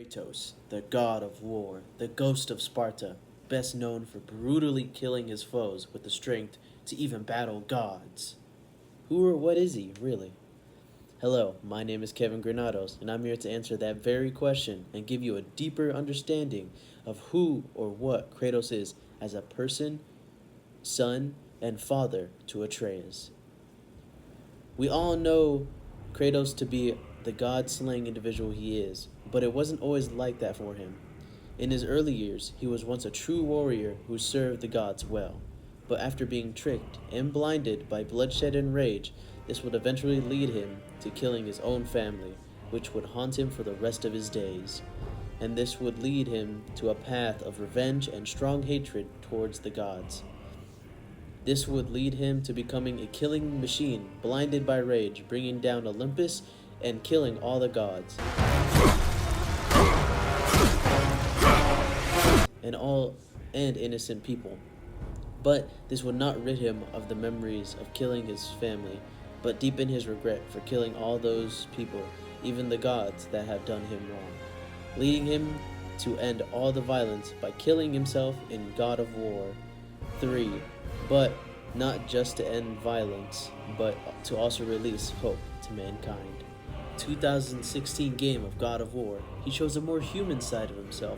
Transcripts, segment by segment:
Kratos, the god of war, the ghost of Sparta, best known for brutally killing his foes with the strength to even battle gods. Who or what is he, really? Hello, my name is Kevin Granados, and I'm here to answer that very question and give you a deeper understanding of who or what Kratos is as a person, son, and father to Atreus. We all know Kratos to be the god-slaying individual he is, but it wasn't always like that for him. In his early years, he was once a true warrior who served the gods well. But after being tricked and blinded by bloodshed and rage, this would eventually lead him to killing his own family, which would haunt him for the rest of his days. And this would lead him to a path of revenge and strong hatred towards the gods. This would lead him to becoming a killing machine, blinded by rage, bringing down Olympus and killing all the gods. And innocent people. But this would not rid him of the memories of killing his family, but deepen his regret for killing all those people, even the gods that have done him wrong, leading him to end all the violence by killing himself in God of War 3, but not just to end violence, but to also release hope to mankind. 2016 game of God of War, he shows a more human side of himself,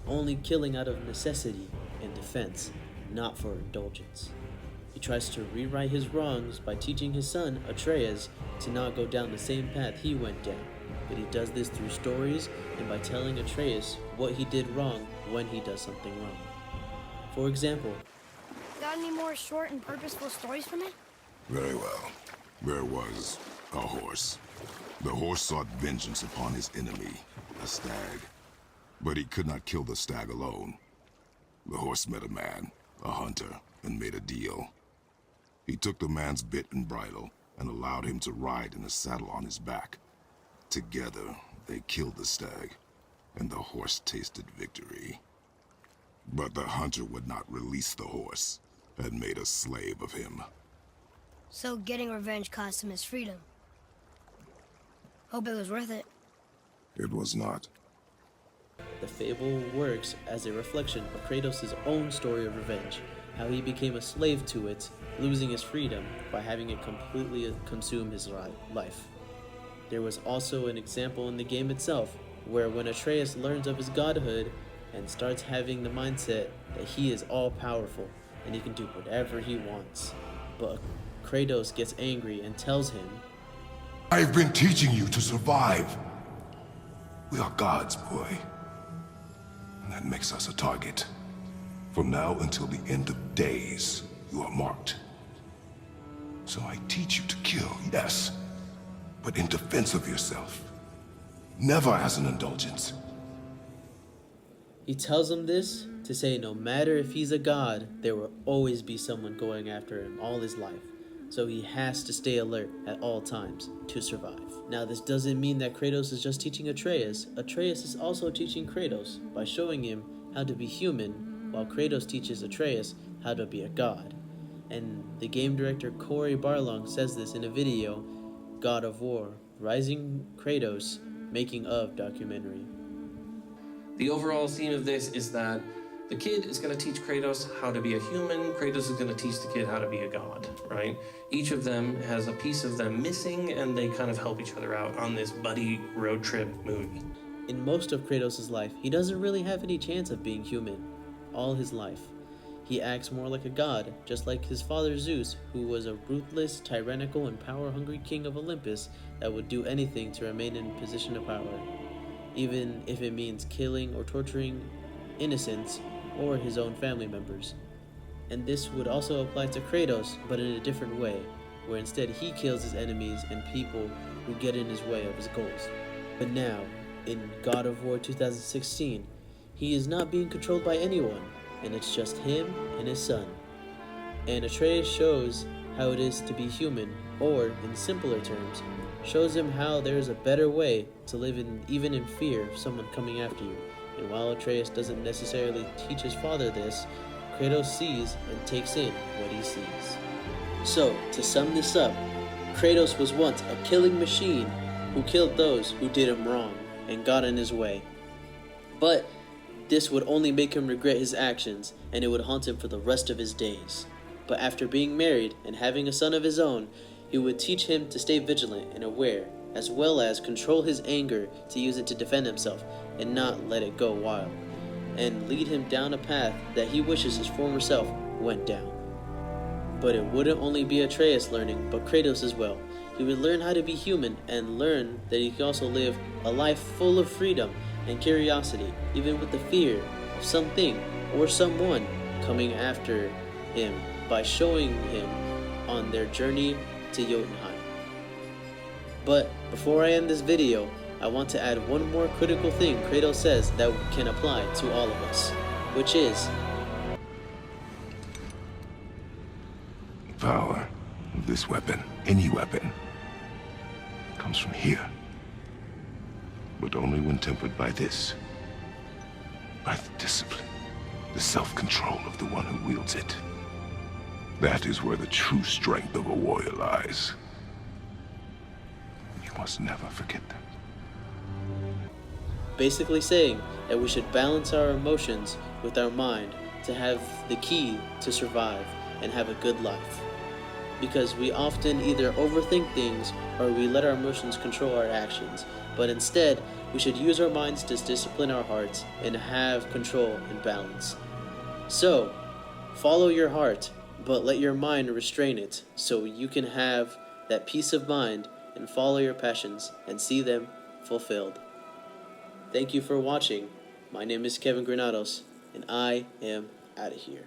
only killing out of necessity and defense, not for indulgence. He tries to rewrite his wrongs by teaching his son, Atreus, to not go down the same path he went down, but he does this through stories and by telling Atreus what he did wrong when he does something wrong. For example, got any more short and purposeful stories for me? Very well. There was a horse. The horse sought vengeance upon his enemy, a stag. But he could not kill the stag alone. The horse met a man, a hunter, and made a deal. He took the man's bit and bridle and allowed him to ride in a saddle on his back. Together, they killed the stag, and the horse tasted victory. But the hunter would not release the horse and made a slave of him. So getting revenge cost him his freedom. Hope it was worth it. It was not. The fable works as a reflection of Kratos' own story of revenge, how he became a slave to it, losing his freedom by having it completely consume his life. There was also an example in the game itself, where when Atreus learns of his godhood and starts having the mindset that he is all-powerful and he can do whatever he wants, but Kratos gets angry and tells him, I've been teaching you to survive. We are gods, boy. And that makes us a target. From now until the end of days, you are marked. So I teach you to kill, yes, but in defense of yourself. Never as an indulgence. He tells him this to say no matter if he's a god, there will always be someone going after him all his life. So he has to stay alert at all times to survive. Now this doesn't mean that Kratos is just teaching Atreus. Atreus is also teaching Kratos by showing him how to be human, while Kratos teaches Atreus how to be a god. And the game director Cory Barlog says this in a video, God of War, Rising Kratos, Making of documentary. The overall theme of this is that the kid is going to teach Kratos how to be a human. Kratos is going to teach the kid how to be a god, right? Each of them has a piece of them missing, and they kind of help each other out on this buddy road trip movie. In most of Kratos' life, he doesn't really have any chance of being human. All his life. He acts more like a god, just like his father Zeus, who was a ruthless, tyrannical, and power-hungry king of Olympus that would do anything to remain in a position of power, even if it means killing or torturing innocents or his own family members. And this would also apply to Kratos, but in a different way, where instead he kills his enemies and people who get in his way of his goals. But now, in God of War 2016, he is not being controlled by anyone, and it's just him and his son. And Atreus shows how it is to be human, or, in simpler terms, shows him how there is a better way to live even in fear of someone coming after you. And while Atreus doesn't necessarily teach his father this, Kratos sees and takes in what he sees. So, to sum this up, Kratos was once a killing machine who killed those who did him wrong and got in his way. But this would only make him regret his actions, and it would haunt him for the rest of his days. But after being married and having a son of his own, he would teach him to stay vigilant and aware, as well as control his anger to use it to defend himself and not let it go wild, and lead him down a path that he wishes his former self went down. But it wouldn't only be Atreus learning, but Kratos as well. He would learn how to be human and learn that he could also live a life full of freedom and curiosity, even with the fear of something or someone coming after him, by showing him on their journey to Jotunheim. But before I end this video, I want to add one more critical thing Kratos says that can apply to all of us, which is The power of this weapon, any weapon, comes from here. But only when tempered by this. By the discipline, the self-control of the one who wields it. That is where the true strength of a warrior lies. You must never forget that. basically saying that we should balance our emotions with our mind to have the key to survive and have a good life. Because we often either overthink things or we let our emotions control our actions, but instead we should use our minds to discipline our hearts and have control and balance. So, follow your heart, but let your mind restrain it so you can have that peace of mind and follow your passions and see them fulfilled. Thank you for watching. My name is Kevin Granados, and I am out of here.